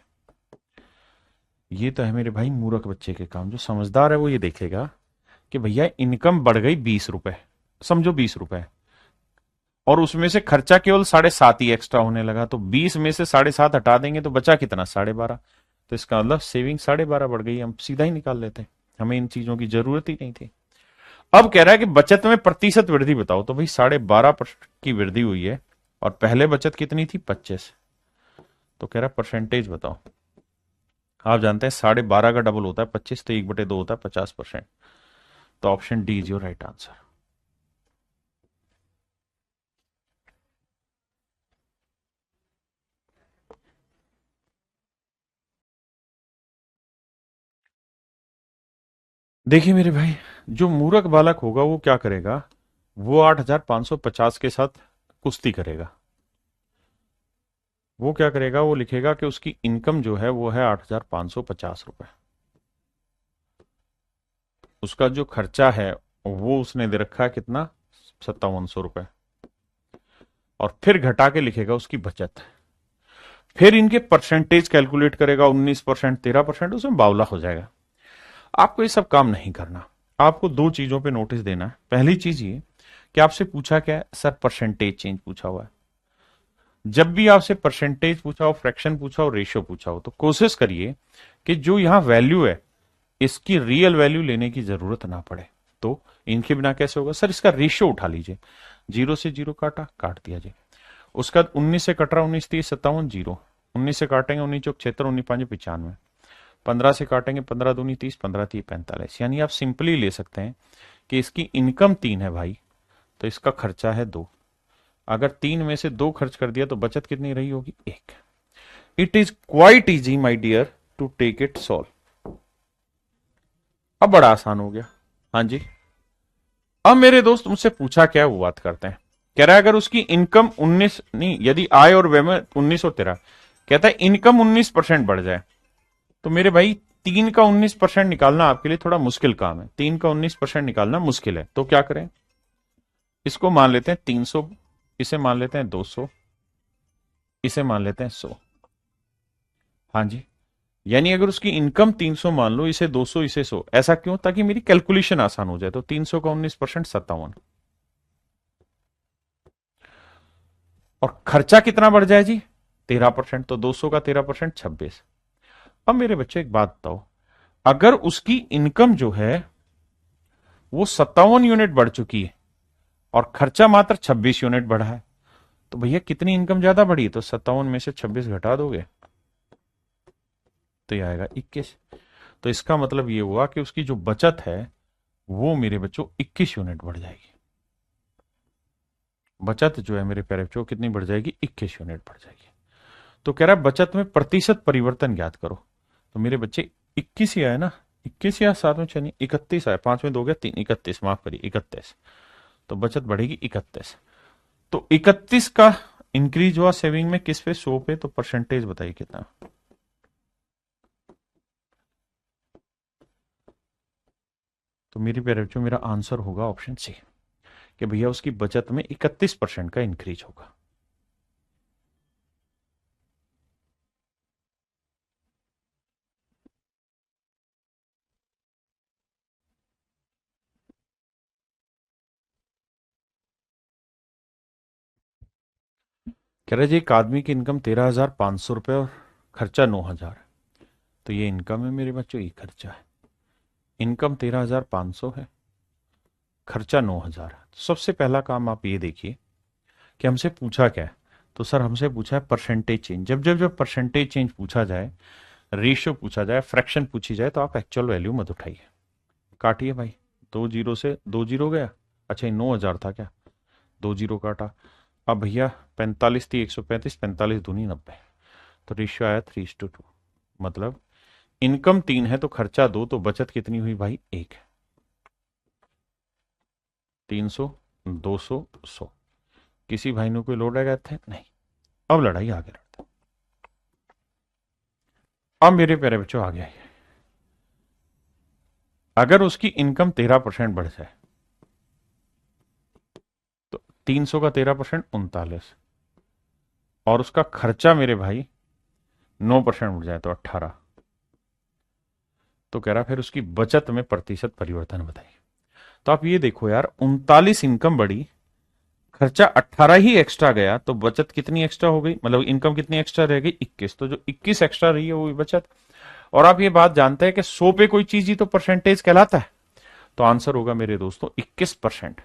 ये तो है मेरे भाई मूर्ख बच्चे के काम। जो समझदार है वो ये देखेगा कि भैया इनकम बढ़ गई 20 रुपए, समझो 20 रुपए, और उसमें से खर्चा केवल 7.5 ही एक्स्ट्रा होने लगा। तो 20 में से 7.5 हटा देंगे तो बचा कितना? 12.5। तो इसका मतलब सेविंग 12.5 बढ़ गई। हम सीधा ही निकाल लेते, हमें इन चीजों की जरूरत ही नहीं थी। अब कह रहा है कि बचत में प्रतिशत वृद्धि बताओ। तो भाई 12.5% की वृद्धि हुई है, और पहले बचत कितनी थी? 25। तो कह रहा है परसेंटेज बताओ। आप जानते हैं 12.5 का डबल होता है 25, तो 1/2 होता है 50%। तो option D is your right answer. देखिए मेरे भाई, जो मूर्ख बालक होगा वो क्या करेगा? वो 8,550 के साथ कुश्ती करेगा। वो क्या करेगा? वो लिखेगा कि उसकी इनकम जो है वो है 8,550 रुपए। उसका जो खर्चा है वो उसने दे रखा है कितना? 5700 रुपए। और फिर घटा के लिखेगा उसकी बचत। फिर इनके परसेंटेज कैलकुलेट करेगा, 19%, 13%, उसमें बावला हो जाएगा। आपको ये सब काम नहीं करना। आपको दो चीजों पे नोटिस देना है। पहली चीज ये कि आपसे पूछा क्या है? सर परसेंटेज चेंज पूछा हुआ है। जब भी आपसे परसेंटेज पूछा हो, फ्रैक्शन पूछा हो, रेशियो पूछा हो, तो कोशिश करिए कि जो यहां वैल्यू है इसकी रियल वैल्यू लेने की जरूरत ना पड़े। तो इनके बिना कैसे होगा? सर इसका रेशियो उठा लीजिए। 0 से 0 काटा, काट दिया जी। उसका 19 से कट रहा, 19 30 57 0। 19 से काटेंगे 19 चौक 76, 19 5 95। 15 से काटेंगे 15 दूनी 30, 15 30 45। यानी आप सिंपली ले सकते हैं कि इसकी इनकम 3 है भाई, तो इसका खर्चा है 2। अगर 3 में से 2 खर्च कर दिया तो बचत कितनी रही होगी? 1। It is quite easy my dear to take it solve. अब बड़ा आसान हो गया। हाँ जी। अब मेरे दोस्त मुझसे पूछा क्या है वो बात करते हैं। कह रहा है अगर उसकी इनकम 19 नहीं, यदि आय और व्यय में 19 और 13, कहता है इनकम 19% बढ़ जाए। तो मेरे भाई 3 का 19% निकालना आपके लिए थोड़ा मुश्किल काम है। 3 का 19% निकालना मुश्किल है, तो क्या करें? इसको मान लेते हैं 300 इसे मान लेते हैं 200, इसे मान लेते हैं 100। हाँ जी, यानी अगर उसकी इनकम 300 मान लो, इसे 200, इसे 100, ऐसा क्यों? ताकि मेरी कैलकुलेशन आसान हो जाए। तो 300 का 19% 57, और खर्चा कितना बढ़ जाए जी? 13%। तो 200 का 13% 26। अब मेरे बच्चे एक बात बताओ, अगर उसकी इनकम जो है वो 57 यूनिट बढ़ चुकी है और खर्चा मात्र 26 यूनिट बढ़ा है, तो भैया कितनी इनकम ज्यादा बढ़ी? तो 57 में से 26 घटा दोगे तो ये आएगा 21। तो इसका मतलब ये हुआ कि उसकी जो बचत है वो मेरे बच्चों 21 यूनिट बढ़ जाएगी। बचत जो है मेरे प्यारे बच्चों कितनी बढ़ जाएगी? 21 यूनिट बढ़ जाएगी। तो कह रहा है बचत में प्रतिशत परिवर्तन ज्ञात करो। तो मेरे बच्चे 21 ही आया ना, 21 या साथ में चलिए 31 आया, 5 में 2 गया 3, 31, माफ करिए 31। तो बचत बढ़ेगी 31। तो 31 का इंक्रीज हुआ सेविंग में किस पे? 100 पे। तो परसेंटेज बताइए कितना? तो मेरे प्यारे बच्चों मेरा आंसर होगा ऑप्शन सी, कि भैया उसकी बचत में 31% का इंक्रीज होगा। कह रहे जी एक आदमी की इनकम 13,500 रुपये और खर्चा 9,000। तो ये इनकम है मेरे बच्चों, ये खर्चा है। इनकम 13,500 है, खर्चा 9,000 है। तो सबसे पहला काम आप ये देखिए कि हमसे पूछा क्या है। तो सर हमसे पूछा है परसेंटेज चेंज। जब जब जब परसेंटेज चेंज पूछा जाए, रेशियो पूछा जाए, फ्रैक्शन पूछी जाए, तो आप एक्चुअल वैल्यू मत उठाइए, काटिए भाई। 2 जीरो से 2 जीरो गया। अच्छा ये 9,000 था क्या? 2 जीरो काटा। अब भैया 45 थी 135, 45 दूनी 90। तो रेशियो आया 3:2। मतलब इनकम 3 है तो खर्चा 2, तो बचत कितनी हुई भाई? 1। 300, 200, 100। किसी भाई ने कोई लोड लगा थे? नहीं। अब लड़ाई आगे लड़ते। अब मेरे प्यारे बच्चों आ गया है, अगर उसकी इनकम 13% बढ़ जाए तो 300 का 13% 39, और उसका खर्चा मेरे भाई 9% बढ़ जाए तो 18। तो कह रहा फिर उसकी बचत में प्रतिशत परिवर्तन बताइए। तो आप ये देखो यार, 39 इनकम बढ़ी, खर्चा 18 ही एक्स्ट्रा गया, तो बचत कितनी एक्स्ट्रा हो गई? मतलब इनकम कितनी एक्स्ट्रा रह गई? 21। तो जो 21 एक्स्ट्रा रही है वो बचत। और आप ये बात जानते हैं कि 100 पे कोई चीज ही तो परसेंटेज कहलाता है। तो आंसर होगा मेरे दोस्तों 21%।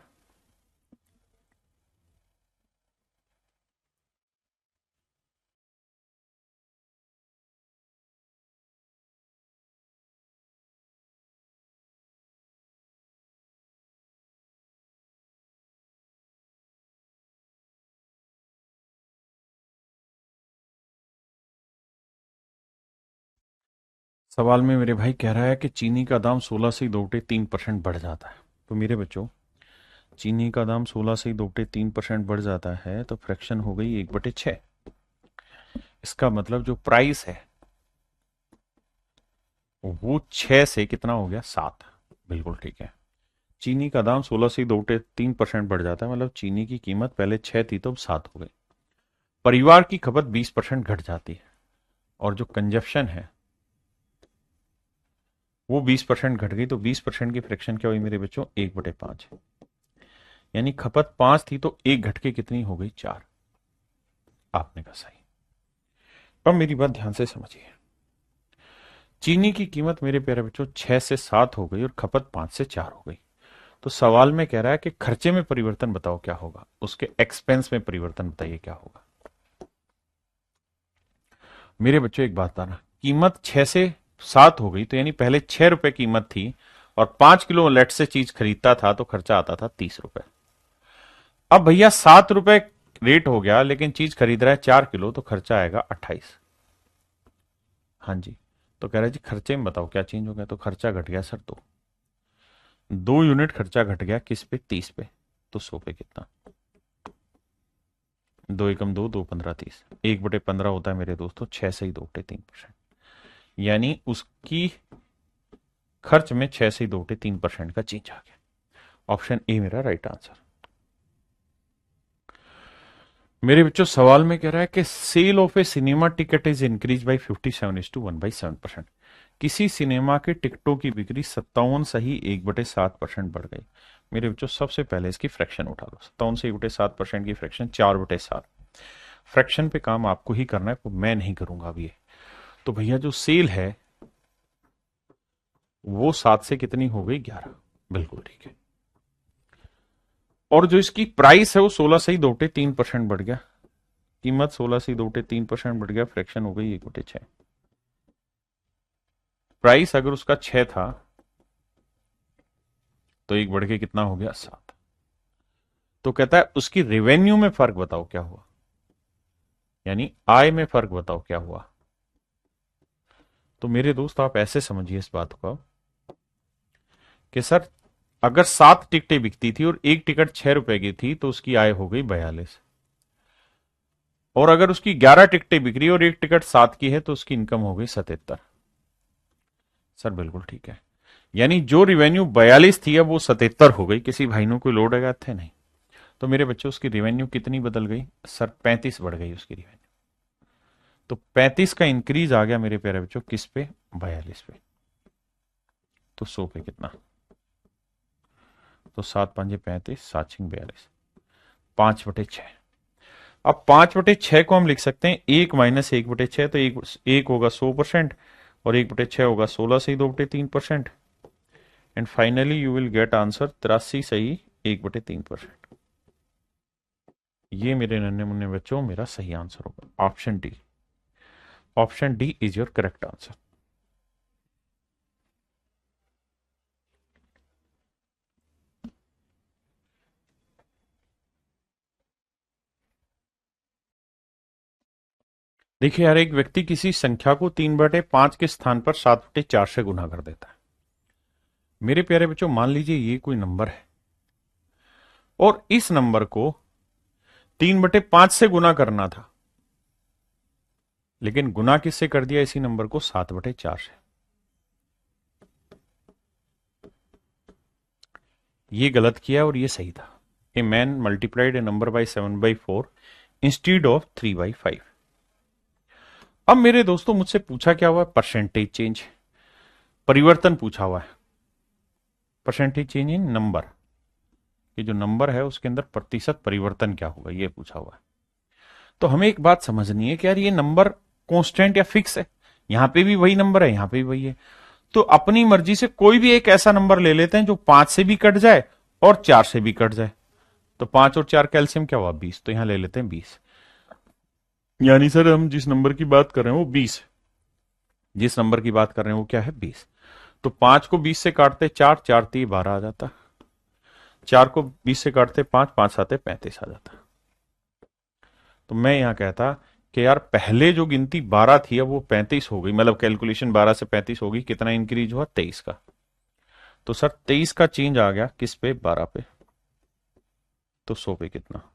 सवाल में मेरे भाई कह रहा है कि चीनी का दाम 16 से 2.3% बढ़ जाता है। तो मेरे बच्चों चीनी का दाम 16 से 2.3% बढ़ जाता है तो फ्रैक्शन हो गई 1/6। इसका मतलब जो प्राइस है वो 6 से कितना हो गया? 7। बिल्कुल ठीक है। चीनी का दाम 16 से 2.3% बढ़ जाता है, मतलब चीनी की कीमत पहले 6 थी तो अब 7 हो गई। परिवार की खपत 20% घट जाती है, और जो कंजप्शन है वो 20% घट गई। तो 20% की फ्रैक्शन क्या हुई मेरे बच्चों? 1/5। यानी खपत 5 थी तो 1 घट के कितनी हो गई? 4। आपने कहा सही। अब मेरी बात ध्यान से समझिए, चीनी की कीमत मेरे प्यारे बच्चों 6 से 7 हो गई और खपत 5 से 4 हो गई। तो सवाल में कह रहा है कि खर्चे में परिवर्तन बताओ क्या होगा, उसके एक्सपेंस में परिवर्तन बताइए क्या होगा। मेरे बच्चों एक बात बताना, कीमत 6 से 7 हो गई तो यानी पहले 6 रुपए कीमत थी और 5 किलो लेट से चीज खरीदता था तो खर्चा आता था 30 रुपए। अब भैया 7 रुपए रेट हो गया लेकिन चीज खरीद रहा है 4 किलो, तो खर्चा आएगा 28। हाँ जी। तो कह रहा है जी खर्चे में बताओ क्या चेंज हो गया। तो खर्चा घट गया सर 2 यूनिट खर्चा घट गया, किस पे? 30 पे। तो 100 पे कितना? 2 एकम 2, 2 15 30। 1/15 होता है मेरे दोस्तों 6 से ही 2.3%। यानी उसकी खर्च में 6 से 2.3% का चेंज आ गया। ऑप्शन ए मेरा राइट आंसर। मेरे बच्चों सवाल में कह रहा है कि sale of a cinema ticket is increase by 57:1/7%। किसी सिनेमा के टिकटों की बिक्री 57 सही 1/7% बढ़ गई। मेरे बच्चों सबसे पहले इसकी फ्रैक्शन उठा लो। 57 से 1/7% की फ्रैक्शन 4/7। फ्रैक्शन पे काम आपको ही करना है, मैं नहीं करूंगा अभी ये। तो भैया जो सेल है वो 7 से कितनी हो गई, 11। बिल्कुल ठीक है। और जो इसकी प्राइस है वो 16 सही 2/3% बढ़ गया। कीमत 16 सही 2/3% बढ़ गया। फ्रैक्शन हो गई 1/6। प्राइस अगर उसका 6 था तो एक बढ़ के कितना हो गया, 7। तो कहता है उसकी रेवेन्यू में फर्क बताओ क्या हुआ, यानी आय में फर्क बताओ क्या हुआ। तो मेरे दोस्त आप ऐसे समझिए इस बात को कि सर अगर 7 टिकटें बिकती थी और एक टिकट 6 रुपए की थी तो उसकी आय हो गई 42। और अगर उसकी 11 टिकटें बिक रही और एक टिकट 7 की है तो उसकी इनकम हो गई 77। सर बिल्कुल ठीक है। यानी जो रिवेन्यू 42 थी अब वो 77 हो गई। किसी भाई ने कोई लोड लगा थे नहीं। तो मेरे बच्चों उसकी रिवेन्यू कितनी बदल गई, सर 35 बढ़ गई उसकी रिवेन्यू। तो 35 का इंक्रीज आ गया मेरे प्यारे बच्चों किस पे, 42 पे। तो 100 पे कितना, तो 7×5 = 35, 7×6 = 42, 5/6। अब 5/6 को हम लिख सकते हैं 1 - 1/6। तो एक होगा 100% और 1/6 होगा 16 सही 2/3%। And finally you will get answer 83 सही 1/3%। ये मेरे नन्हे मुन्ने बच्चों मेरा सही आंसर होगा option D. Option D is your correct answer. देखिए यार, एक व्यक्ति किसी संख्या को 3/5 के स्थान पर 7/4 से गुना कर देता है। मेरे प्यारे बच्चों मान लीजिए ये कोई नंबर है और इस नंबर को 3/5 से गुना करना था, लेकिन गुना किससे कर दिया इसी नंबर को, 7/4 से। ये गलत किया और ये सही था। A man multiplied A number by 7/4 instead of 3/5। अब मेरे दोस्तों मुझसे पूछा क्या हुआ है, परसेंटेज चेंज, परिवर्तन पूछा हुआ है। परसेंटेज चेंज इन नंबर, ये जो नंबर है उसके अंदर प्रतिशत परिवर्तन क्या होगा ये पूछा हुआ है। तो हमें एक बात समझनी है कि यार ये नंबर कांस्टेंट या फिक्स है। यहां पे भी वही नंबर है, यहां पे भी वही है। तो अपनी मर्जी से कोई भी एक ऐसा नंबर ले लेते हैं जो 5 से भी कट जाए और 4 से भी कट जाए। तो 5 और 4 कैल्सियम क्या हुआ, 20। तो यहां ले लेते हैं 20। यानी सर हम जिस नंबर की बात कर रहे हैं वो 20 है। जिस नंबर की बात कर रहे हैं वो क्या है, 20। तो 5 को 20 से काटते 4, 4 3 12 आ जाता। 4 को 20 से काटते 5, 5 7 35 आ जाता। तो मैं यहां कहता कि यार पहले जो गिनती 12 थी अब वो 35 हो गई, मतलब कैलकुलेशन 12 से 35 होगी। कितना इंक्रीज हुआ, 23 का। तो सर 23 का चेंज आ गया किस पे, 12 पे। तो 100 पे कितना,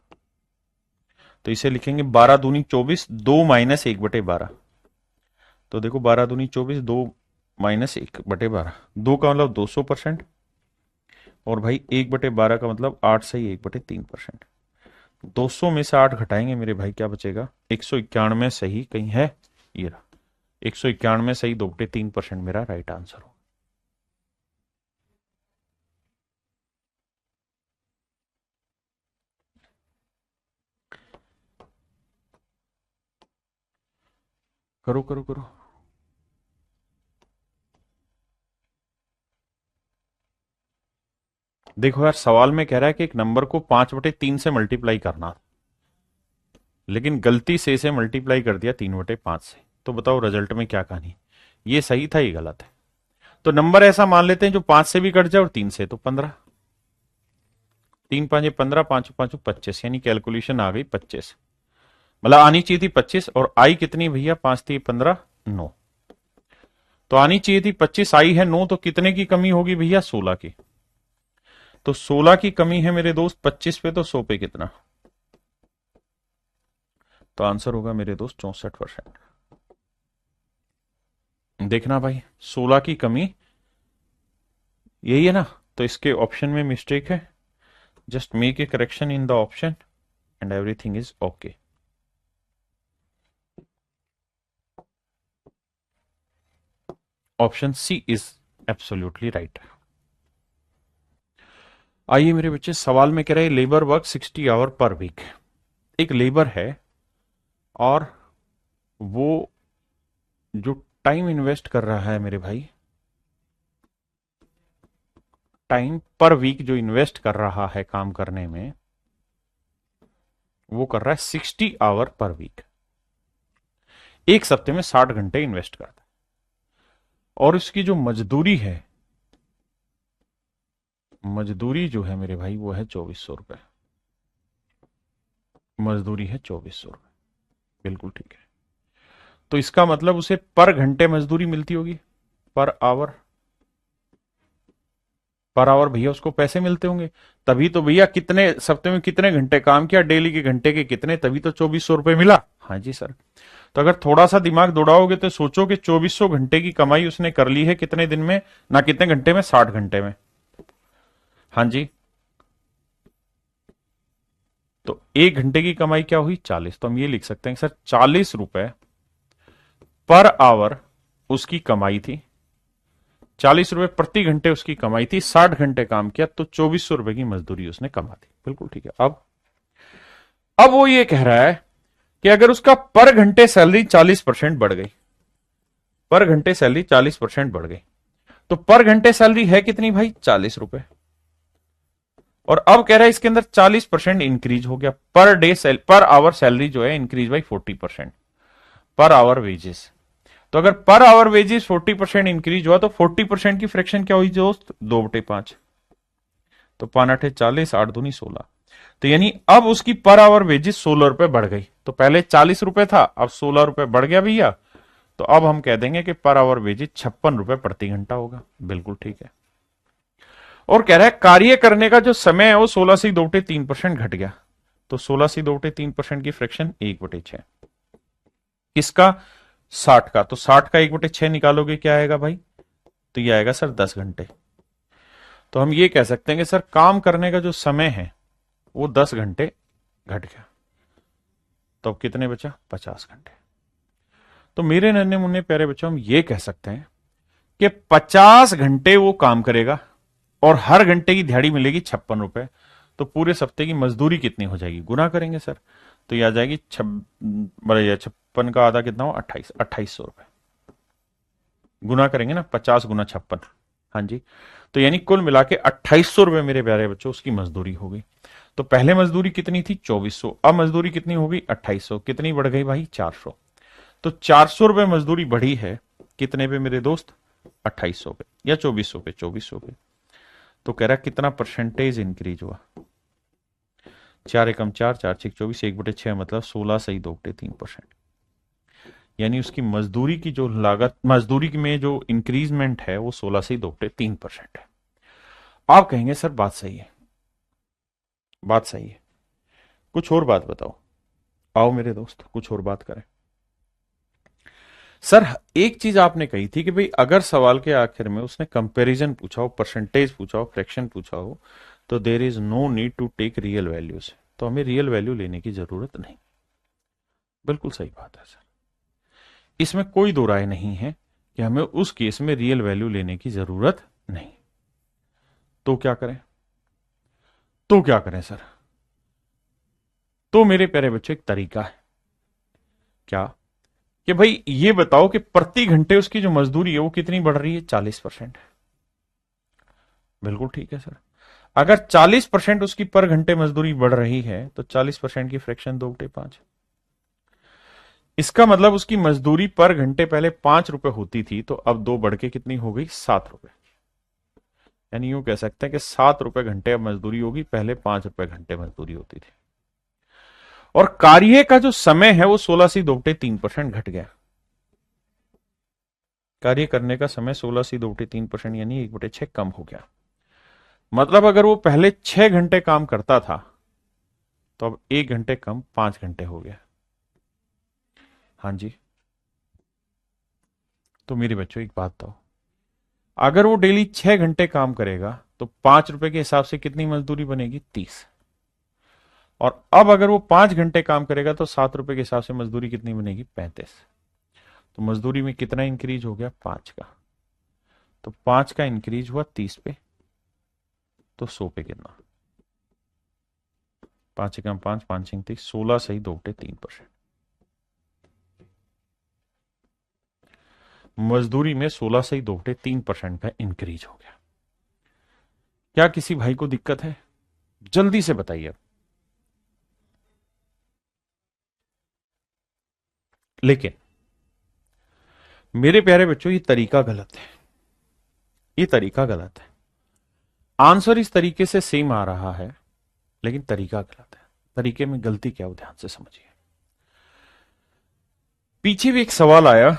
तो इसे लिखेंगे 12 दूनी 24, 2 - 1/12। तो देखो 12 दूनी 24, 2 - 1/12। 2 का मतलब 200%। और भाई 1/12 का मतलब 8 सही 1/3%। 200 में से 8 घटाएंगे मेरे भाई, क्या बचेगा, 191 सही कहीं है, ये रहा। 191 सही 2/3% मेरा राइट आंसर हो। करो करो करो। देखो यार सवाल में कह रहा है कि एक नंबर को 5/3 से मल्टीप्लाई करना, लेकिन गलती से इसे मल्टीप्लाई कर दिया 3/5 से। तो बताओ रिजल्ट में क्या कहानी, ये सही था ये गलत है। तो नंबर ऐसा मान लेते हैं जो 5 से भी कट जाए और 3 से, तो 15। 3 5 15, 5 5 25, यानी कैलकुलेशन आ गई 25। मतलब आनी चाहिए थी 25 और आई कितनी भैया, 5 थी 15, 9। तो आनी चाहिए थी 25, आई है 9, तो कितने की कमी होगी भैया, 16 की। तो 16 की कमी है मेरे दोस्त 25 पे, तो 100 पे कितना, तो आंसर होगा मेरे दोस्त 64%। देखना भाई 16 की कमी यही है ना, तो इसके ऑप्शन में मिस्टेक है। Just make a correction in the option. and everything is okay. Option C is absolutely right. आइए मेरे बच्चे, सवाल में कह रहे हैं labour work 60 hour per week. एक लेबर है और वो जो टाइम इन्वेस्ट कर रहा है मेरे भाई, टाइम पर वीक जो इन्वेस्ट कर रहा है काम करने में, वो कर रहा है 60 आवर पर वीक। एक सप्ते में 60 घंटे इन्वेस्ट करता है और उसकी जो मजदूरी है, मजदूरी जो है मेरे भाई वो है 2400 रुपए। मजदूरी है 2400 रुपए, बिल्कुल ठीक है। तो इसका मतलब उसे पर घंटे मजदूरी मिलती होगी, पर आवर। पर आवर भैया उसको पैसे मिलते होंगे, तभी तो भैया कितने सप्ते में कितने घंटे काम किया, डेली के घंटे के कितने, तभी तो 2400 रुपए मिला। हाँ जी सर। तो अगर थोड़ा सा दिमाग दौड़ाओगे तो सोचो कि 2400 घंटे की कमाई उसने कर ली है कितने दिन में, ना कितने घंटे में, 60 घंटे में। हाँ जी। तो एक घंटे की कमाई क्या हुई, 40। तो हम ये लिख सकते हैं सर 40 रुपए पर आवर उसकी कमाई थी, 40 रुपए प्रति घंटे उसकी कमाई थी, 60 घंटे काम किया तो 2400 रुपए की मजदूरी उसने कमा दी। बिल्कुल ठीक है। अब वो ये कह रहा है कि अगर उसका पर घंटे सैलरी 40% बढ़ गई, पर घंटे सैलरी 40% बढ़ गई, तो पर घंटे सैलरी है कितनी भाई, 40 रुपए। और अब कह रहा है इसके अंदर 40% इंक्रीज हो गया, per day per hour salary जो है increase by 40%, per hour wages. तो अगर पर आवर वेजेस 40% इंक्रीज हुआ तो 40% की फ्रैक्शन क्या हुई दोस्त, 2/5। तो 5×8 = 40, 8×2 = 16। तो यानी अब उसकी पर आवर वेजेस 16 रुपए बढ़ गई। तो पहले 40 रुपए था, अब 16 रुपए बढ़ गया भैया। तो अब हम कह देंगे कि पर आवर वेजेस 56 रुपए प्रति घंटा होगा। बिल्कुल ठीक है। और कह रहा है कार्य करने का जो समय है वो 16 से 2/3% घट गया। तो 16 से 2/3% की फ्रैक्शन 1/6। किसका, 60 का। तो 60 का 1/6 निकालोगे क्या आएगा भाई, तो ये आएगा सर 10 घंटे। तो हम ये कह सकते हैं कि सर काम करने का जो समय है वो 10 घंटे घट गया। तो अब कितने बचा, 50 घंटे। तो मेरे नन्हे मुन्ने प्यारे बच्चों, हम ये कह सकते हैं कि 50 घंटे वो काम करेगा और हर घंटे की दिहाड़ी मिलेगी 56 रुपए। तो पूरे सप्ते की मजदूरी कितनी हो जाएगी, गुना करेंगे सर, तो ये आ जाएगी 56 का आधा कितना हो, 2800 रुपए। गुना करेंगे ना, 50 × 56। हाँ जी। तो यानी कुल मिला के 2800 रुपए मेरे प्यारे बच्चों उसकी मजदूरी हो गई। तो पहले मजदूरी कितनी थी, 2400। अब मजदूरी कितनी हो गई, 2800। कितनी बढ़ गई भाई, 400। तो 400 रुपए मजदूरी बढ़ी है कितने पे मेरे दोस्त, 2800 पे या 2400 पे, 2400 पे। तो कह रहा कितना परसेंटेज इंक्रीज हुआ, 4 एकम 4, 4 6 24, 1/6 मतलब 16 से 2/3%। यानी उसकी मजदूरी की जो लागत, मजदूरी में जो इंक्रीजमेंट है वो 16 से 2/3% है। आप कहेंगे सर बात सही है, बात सही है, कुछ और बात बताओ। आओ मेरे दोस्त कुछ और बात करें। सर एक चीज आपने कही थी कि भाई अगर सवाल के आखिर में उसने कंपैरिजन पूछा हो, परसेंटेज पूछा हो, फ्रैक्शन पूछा हो, तो there is no need to take real values. तो हमें रियल वैल्यू लेने की जरूरत नहीं। बिल्कुल सही बात है सर, इसमें कोई दो राय नहीं है कि हमें उस केस में रियल वैल्यू लेने की जरूरत नहीं। तो क्या करें, तो क्या करें सर, तो मेरे प्यारे बच्चों एक तरीका है। क्या, कि भाई ये बताओ कि प्रति घंटे उसकी जो मजदूरी है वो कितनी बढ़ रही है, 40%। बिल्कुल ठीक है सर। अगर 40% उसकी पर घंटे मजदूरी बढ़ रही है तो 40% की फ्रैक्शन 2/5। इसका मतलब उसकी मजदूरी पर घंटे पहले 5 रुपए होती थी, तो अब 2 बढ़ के कितनी हो गई, 7 रुपए। यानी यूं कह सकते हैं कि 7 रुपए घंटे अब मजदूरी होगी, पहले 5 रुपए घंटे मजदूरी होती थी। और कार्य का जो समय है वो 16 से 2/3% घट गया। कार्य करने का समय 16 से 2/3% यानी 1/6 कम हो गया। मतलब अगर वो पहले 6 घंटे काम करता था तो अब 1 घंटे कम 5 घंटे हो गया। हाँ जी। तो मेरे बच्चों एक बात बताओ, अगर वो डेली 6 घंटे काम करेगा तो 5 रुपए के हिसाब से कितनी मजदूरी बनेगी, 30। और अब अगर वो 5 घंटे काम करेगा तो 7 रुपए के हिसाब से मजदूरी कितनी बनेगी? 35। तो मजदूरी में कितना इंक्रीज हो गया? 5 का। तो 5 का इंक्रीज हुआ 30 पे, तो 100 पे कितना? 5 एकम 5, 5 इंक 30, 16 सही 2/3%। मजदूरी में 16 सही 2/3% का इंक्रीज हो गया। क्या किसी भाई को दिक्कत है? जल्दी से बताइए। लेकिन मेरे प्यारे बच्चों, ये तरीका गलत है, ये तरीका गलत है। आंसर इस तरीके से सेम आ रहा है, लेकिन तरीका गलत है। तरीके में गलती क्या हो, ध्यान से समझिए। पीछे भी एक सवाल आया,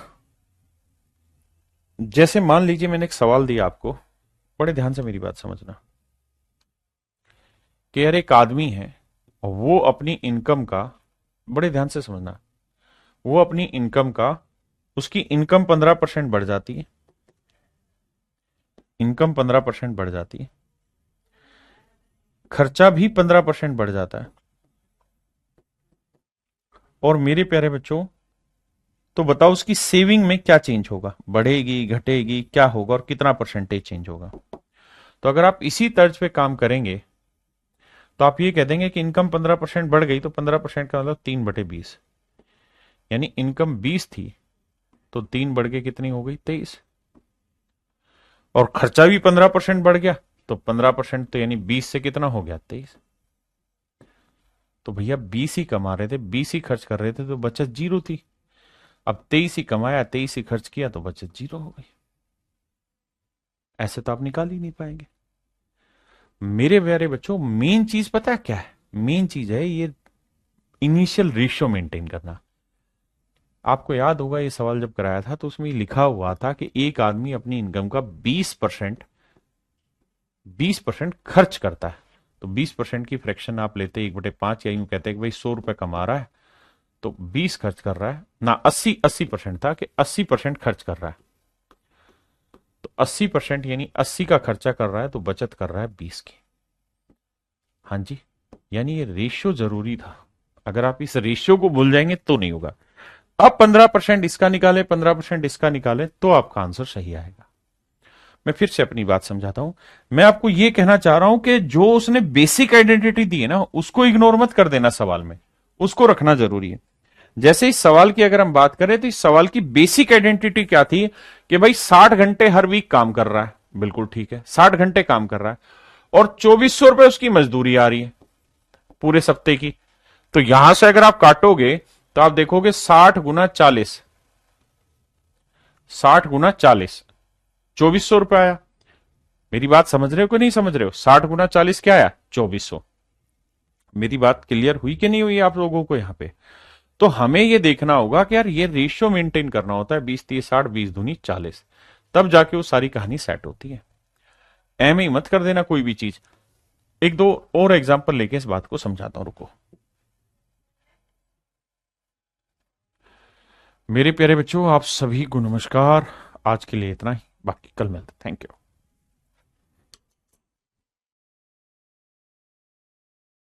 जैसे मान लीजिए मैंने एक सवाल दिया आपको, बड़े ध्यान से मेरी बात समझना, कि यार एक आदमी है और वो अपनी इनकम का, बड़े ध्यान से समझना, वो अपनी इनकम का, उसकी इनकम 15% बढ़ जाती है, इनकम 15% बढ़ जाती है, खर्चा भी 15% बढ़ जाता है। और मेरे प्यारे बच्चों, तो बताओ उसकी सेविंग में क्या चेंज होगा? बढ़ेगी, घटेगी, क्या होगा और कितना परसेंटेज चेंज होगा? तो अगर आप इसी तर्ज पे काम करेंगे तो आप ये कह देंगे कि इनकम 15% बढ़ गई, तो 15% का मतलब 3/20, यानी इनकम 20 थी तो 3 बढ़ के कितनी हो गई? 23। और खर्चा भी 15% बढ़ गया, तो 15% तो यानी 20 से कितना हो गया? 23। तो भैया 20 ही कमा रहे थे, 20 ही खर्च कर रहे थे, तो बचत 0 थी। अब 23 ही कमाया, 23 ही खर्च किया, तो बचत 0 हो गई। ऐसे तो आप निकाल ही नहीं पाएंगे। मेरे प्यारे बच्चों, मेन चीज पता है क्या है? मेन चीज है ये इनिशियल रेशियो मेंटेन करना। आपको याद होगा ये सवाल जब कराया था तो उसमें लिखा हुआ था कि एक आदमी अपनी इनकम का 20% खर्च करता है। तो 20% की फ्रैक्शन आप लेते 1/5, या यूं कहते हैं कि भाई 100 रुपए कमा रहा है तो 20 खर्च कर रहा है ना, 80% था कि 80% खर्च कर रहा है। तो 80% यानी 80 का खर्चा कर रहा है, तो बचत कर रहा है 20 की। हाँ जी, यानी ये रेशियो जरूरी था। अगर आप इस रेशियो को भूल जाएंगे तो नहीं होगा। अब 15% इसका निकाले, 15% इसका निकाले, तो आपका आंसर सही आएगा। मैं फिर से अपनी बात समझाता हूं। मैं आपको यह कहना चाह रहा हूं कि जो उसने बेसिक आइडेंटिटी दी है ना, उसको इग्नोर मत कर देना सवाल में, उसको रखना जरूरी है। जैसे इस सवाल की अगर हम बात करें तो इस सवाल की बेसिक आइडेंटिटी क्या थी? कि भाई 60 घंटे हर वीक काम कर रहा है, बिल्कुल ठीक है, 60 घंटे काम कर रहा है और 2400 रुपए उसकी मजदूरी आ रही है पूरे सप्ते की। तो यहां से अगर आप काटोगे तो आप देखोगे 60 × 40, 60 × 40, 2400 रुपए आया। मेरी बात समझ रहे हो कि नहीं समझ रहे हो? 60 × 40 क्या आया? 2400। मेरी बात क्लियर हुई कि नहीं हुई आप लोगों को यहां पे? तो हमें यह देखना होगा कि यार ये रेशियो मेंटेन करना होता है, 20-30-60, 20-दूनी-40, तब जाके वो सारी कहानी सेट होती है। एम ही मत कर देना कोई भी चीज। एक दो और एग्जांपल लेके इस बात को समझाता हूं, रुको। मेरे प्यारे बच्चों, आप सभी को नमस्कार। आज के लिए इतना ही, बाकी कल मिलते। Thank you.